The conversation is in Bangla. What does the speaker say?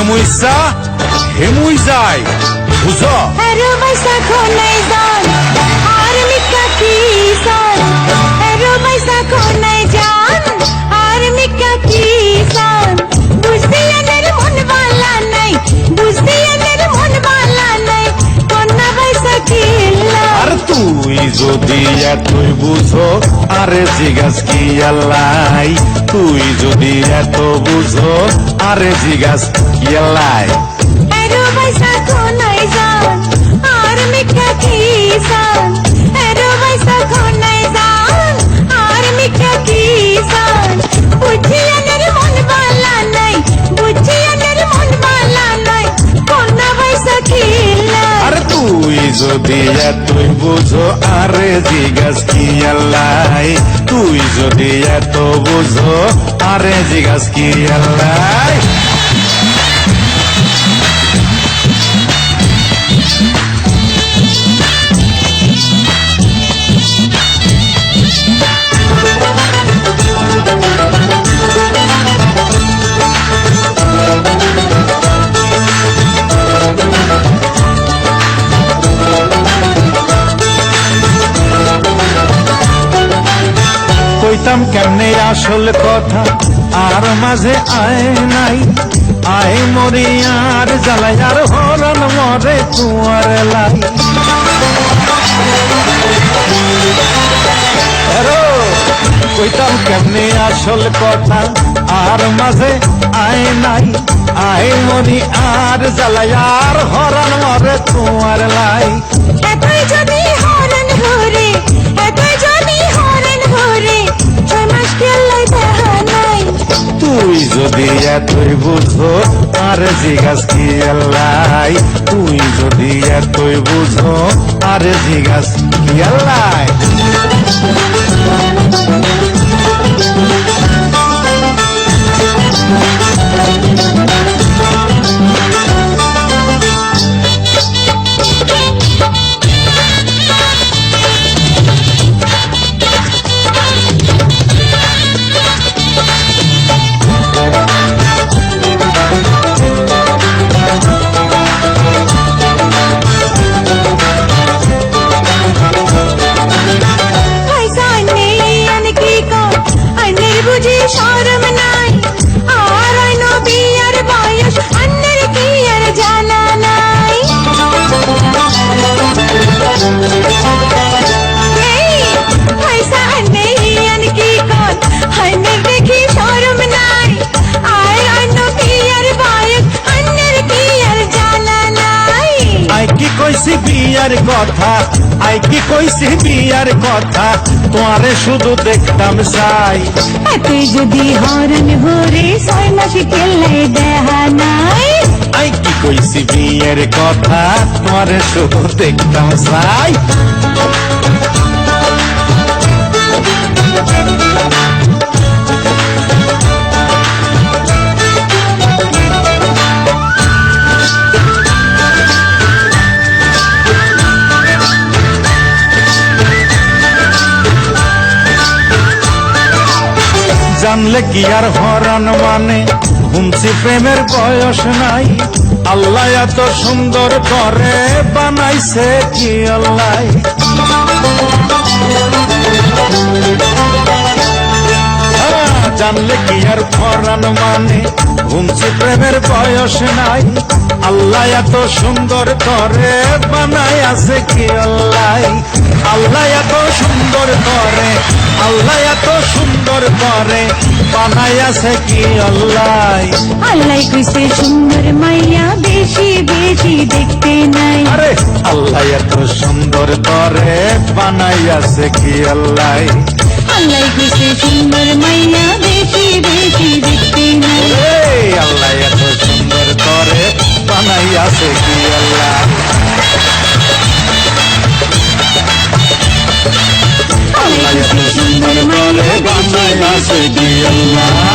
মুইসা হেমুই যায় বুঝো এরো পয়সা কোনাই যান আর মিকা কিসান এরো পয়সা কোনাই যান আর মিকা কিসান বুঝতে এদের মন বালা নাই বুঝতে এদের মন বালা নাই কোনা পয়সা কিল্লা আর তুই যদি এতই বুঝো আরে জিগাস কি আল্লাই তুই যদি এত বুঝো আরে জিগাস কি আল্লাই এরো পয়সা কোনাই যান আর মিকা কিসান এরো পয়সা কোনাই যান আর মিকা কিসান বুঝি এদের মন বালা নাই বুঝি এদের মন বালা নাই কোনা পয়সা কিল্লা আর তুই যদি এতই বুঝো আরে জিগাস কি আল্লাই তুই যদি এত বুঝো আরে জিগাস কি আল্লাই কইতাম কেমনে আসল কথা আর মাঝে আয় নাই আয় মরি আর জ্বালাই আর হরণ মরে তুয়ার লাই এরো কইতাম কেমনে আসল কথা আর মাঝে আয় নাই আয় মরি আর জ্বালাই আর হরণ মরে তুয়ার লাই এতই যদি হরণ ঘুরে এতই যদি হরণ ঘুরে 6 মাস কেলাই দেখা নাই তুই যদি এতই বুঝো আর জিগাস কি আল্লাই তুই যদি এতই বুঝো আর জিগাস কি আল্লাই পয়সা নেই আমি কি কর আইনের বুঝি শরম নাই আর আইন বিয়ার বয়স আন্নের কি আর জানা নাই এই পয়সা নেই আমি কি কর আইনের দেখি শরম নাই আর আইন বিয়ার বয়স আন্নের কি আর জানা নাই আই কি কইছি বিয়ার কথা আই কি কইছি বিয়ার কথা তোমারে শুধু দেখতাম চাই এতে যদি হরণ ভরে 6 মাস কেলাই দেখা নাই আই কি কইছি বিয়ের কথা তোমারে শুধু দেখতাম চাই জানলে কি আর হরণ মানে ঘুমছি প্রেমের বয়স নাই আল্লাহ এত সুন্দর করে বানাইছে কি আল্লাহ জানলে কি আর হরণ মানে ঘুমছি প্রেমের বয়স নাই আল্লাহ এত সুন্দর করে বানাই আছে কি আল্লাহ আল্লাহ এত সুন্দর করে আল্লাহ এত সুন্দর করে বানাই আছে কি আল্লাহ আল্লাহ কইছে সুন্দর মাইয়া বেশি বেশি দেখতে নাই আরে আল্লাহ এত সুন্দর করে বানাই আছে কি আল্লাহ আল্লাহ কইছে সুন্দর মাইয়া বেশি বেশি দেখতে নাই আল্লাহ এত সুন্দর করে বানাই আছে কি আল্লাহ আল্লাহ এত সুন্দর করে বানাই আছে কি আল্লাহ